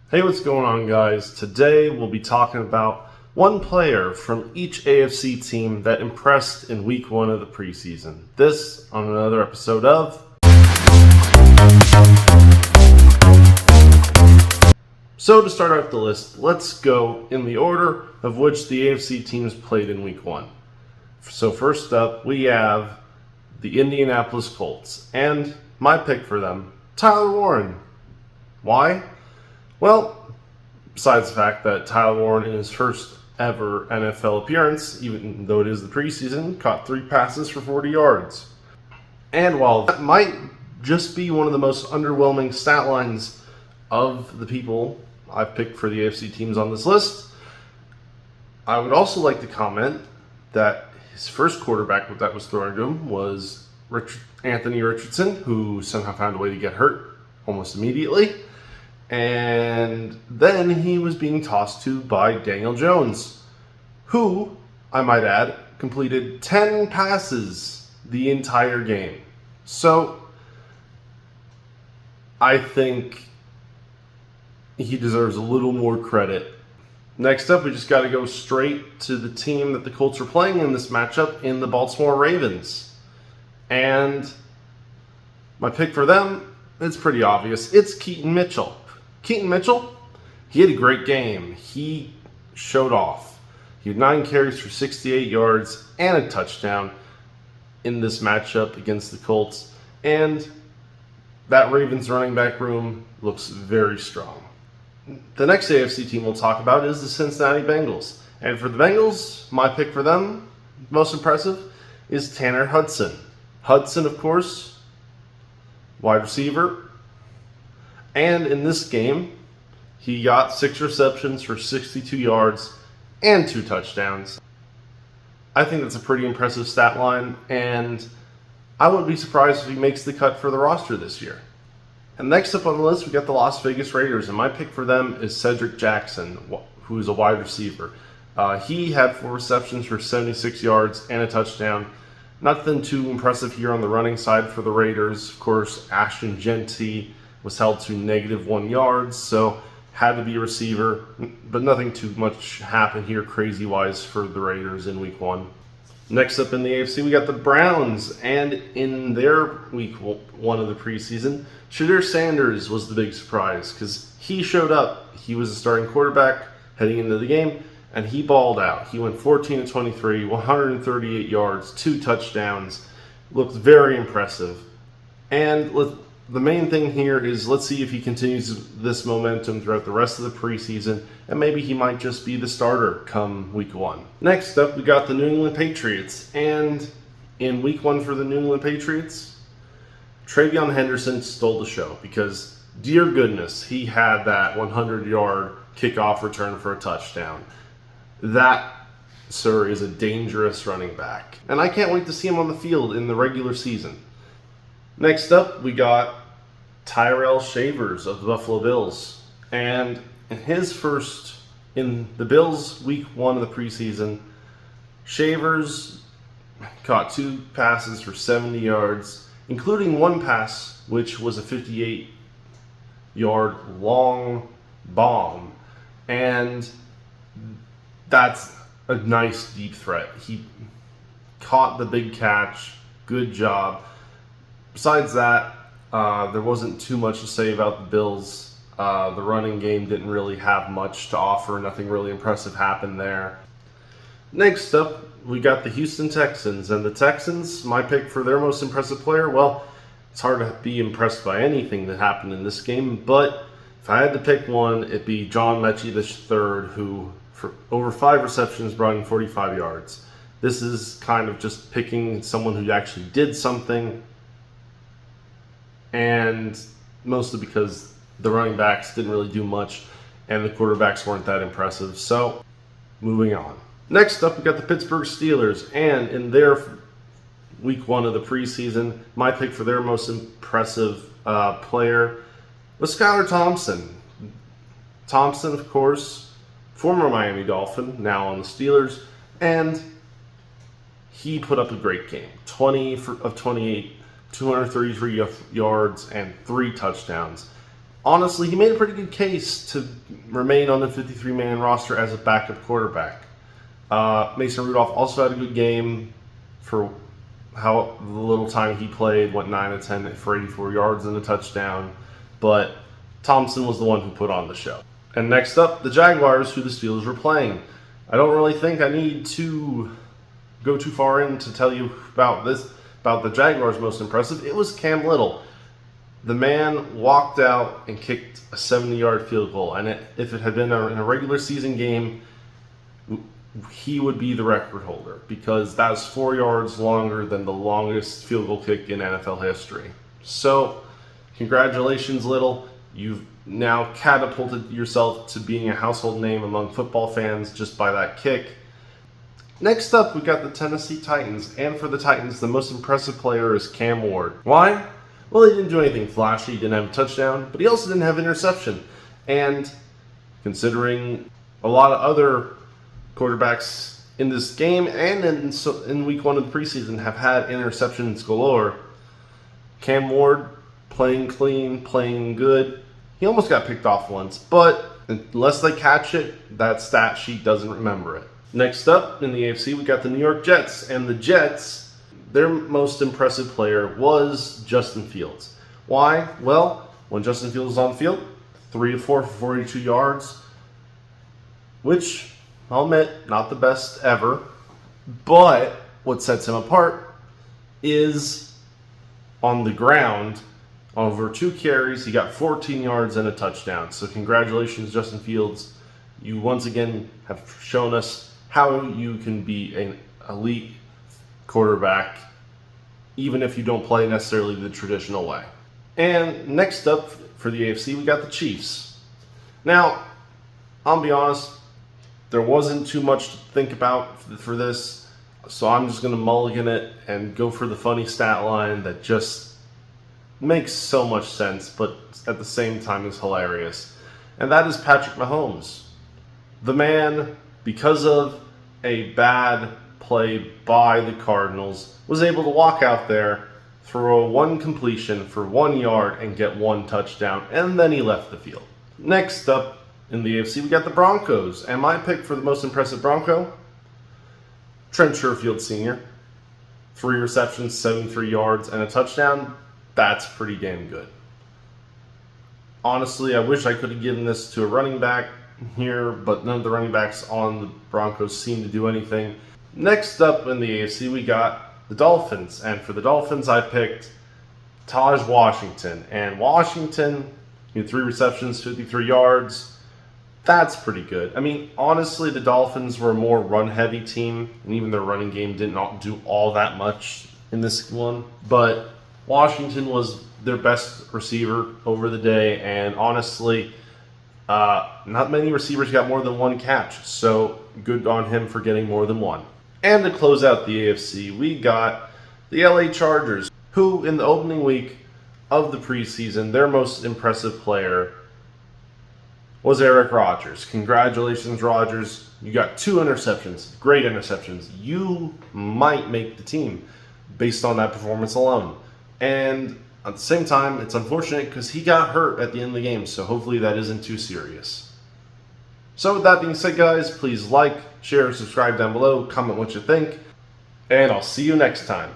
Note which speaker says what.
Speaker 1: Hey, what's going on, guys? Today we'll be talking about one player from each AFC team that impressed in week one of the preseason. This on another episode of... So to start out the list, let's go in the order of which the AFC teams played in week one. So first up, we have the Indianapolis Colts, and my pick for them, Tyler Warren. Why? Well, besides the fact that Tyler Warren in his first ever NFL appearance, even though it is the preseason, caught 3 passes for 40 yards. And while that might just be one of the most underwhelming stat lines of the people I've picked for the AFC teams on this list, I would also like to comment that his first quarterback that was thrown to him was Anthony Richardson, who somehow found a way to get hurt almost immediately. And then he was being tossed to by Daniel Jones, who, I might add, completed 10 passes the entire game. So, I think he deserves a little more credit. Next up, we just got to go straight to the team that the Colts are playing in this matchup in the Baltimore Ravens. And my pick for them, it's pretty obvious. It's Keaton Mitchell. Keaton Mitchell, he had a great game. He showed off. He had 9 carries for 68 yards and a touchdown in this matchup against the Colts. And that Ravens running back room looks very strong. The next AFC team we'll talk about is the Cincinnati Bengals. And for the Bengals, my pick for them, most impressive, is Tanner Hudson. Hudson, of course, wide receiver. And in this game, he got 6 receptions for 62 yards and 2 touchdowns. I think that's a pretty impressive stat line, and I wouldn't be surprised if he makes the cut for the roster this year. And next up on the list, we got the Las Vegas Raiders, and my pick for them is Cedric Jackson, who is a wide receiver. He had 4 receptions for 76 yards and a touchdown. Nothing too impressive here on the running side for the Raiders. Of course, Ashton Genty was held to -1 yards, so had to be a receiver, but nothing too much happened here crazy-wise for the Raiders in week one. Next up in the AFC, we got the Browns, and in their week one of the preseason, Shedeur Sanders was the big surprise because he showed up. He was a starting quarterback heading into the game, and he balled out. He went 14 of 23, 138 yards, 2 touchdowns. Looked very impressive. And the main thing here is let's see if he continues this momentum throughout the rest of the preseason, and maybe he might just be the starter come week one. Next up, we got the New England Patriots, and in week one for the New England Patriots, Travion Henderson stole the show because, dear goodness, he had that 100-yard kickoff return for a touchdown. That, sir, is a dangerous running back, and I can't wait to see him on the field in the regular season. Next up, we got Tyrell Shavers of the Buffalo Bills. And in the Bills' week one of the preseason, Shavers caught 2 passes for 70 yards, including 1 pass, which was a 58-yard long bomb. And that's a nice deep threat. He caught the big catch. Good job. Besides that, there wasn't too much to say about the Bills. The running game didn't really have much to offer. Nothing really impressive happened there. Next up, we got the Houston Texans. And the Texans, my pick for their most impressive player, well, it's hard to be impressed by anything that happened in this game. But if I had to pick one, it'd be John Mechie III, who for over 5 receptions brought in 45 yards. This is kind of just picking someone who actually did something, and mostly because the running backs didn't really do much and the quarterbacks weren't that impressive. So, moving on. Next up, we got the Pittsburgh Steelers, and in their week one of the preseason, my pick for their most impressive player was Skylar Thompson. Thompson, of course, former Miami Dolphin, now on the Steelers, and he put up a great game. 20 of 28, 233 yards, and 3 touchdowns. honestly, he made a pretty good case to remain on the 53-man roster as a backup quarterback. Mason Rudolph also had a good game for how the little time he played, went 9 of 10 for 84 yards and a touchdown. But Thompson was the one who put on the show. And next up, the Jaguars, who the Steelers were playing. I don't really think I need to go too far in to tell you about the Jaguars' most impressive. It was Cam Little. The man walked out and kicked a 70-yard field goal. And if it had been in a regular season game, he would be the record holder because that's 4 yards longer than the longest field goal kick in NFL history. So, congratulations, Little. You've now catapulted yourself to being a household name among football fans just by that kick. Next up, we got the Tennessee Titans. And for the Titans, the most impressive player is Cam Ward. Why? Well, he didn't do anything flashy. He didn't have a touchdown, but he also didn't have interception. And considering a lot of other quarterbacks in this game and in week 1 of the preseason have had interceptions galore, Cam Ward playing clean, playing good. He almost got picked off once, but unless they catch it, that stat sheet doesn't remember it. Next up in the AFC, we got the New York Jets. And the Jets, their most impressive player was Justin Fields. Why? Well, when Justin Fields was on the field, 3 of 4 for 42 yards, which, I'll admit, not the best ever. But what sets him apart is on the ground, over 2 carries, he got 14 yards and a touchdown. So congratulations, Justin Fields. You once again have shown us how you can be an elite quarterback, even if you don't play necessarily the traditional way. And next up for the AFC, we got the Chiefs. Now, I'll be honest, there wasn't too much to think about for this, so I'm just going to mulligan it and go for the funny stat line that just makes so much sense, but at the same time is hilarious. And that is Patrick Mahomes. The man, because of a bad play by the Cardinals, was able to walk out there, throw 1 completion for 1 yard, and get 1 touchdown, and then he left the field. Next up in the AFC, we got the Broncos. And my pick for the most impressive Bronco, Trent Sherfield Sr. 3 receptions, 73 yards, and a touchdown. That's pretty damn good. Honestly, I wish I could have given this to a running back here, but none of the running backs on the Broncos seem to do anything. Next up in the AFC, we got the Dolphins. And for the Dolphins, I picked Taj Washington. And Washington, 3 receptions, 53 yards. That's pretty good. I mean, honestly, the Dolphins were a more run-heavy team, and even their running game did not do all that much in this one. But Washington was their best receiver over the day, and honestly, not many receivers got more than 1 catch, so good on him for getting more than 1. And to close out the AFC, we got the LA Chargers, who in the opening week of the preseason, their most impressive player was Eric Rodgers. Congratulations, Rodgers. You got 2 interceptions, great interceptions. You might make the team based on that performance alone. And at the same time, it's unfortunate because he got hurt at the end of the game, so hopefully that isn't too serious. So with that being said, guys, please like, share, subscribe down below, comment what you think, and I'll see you next time.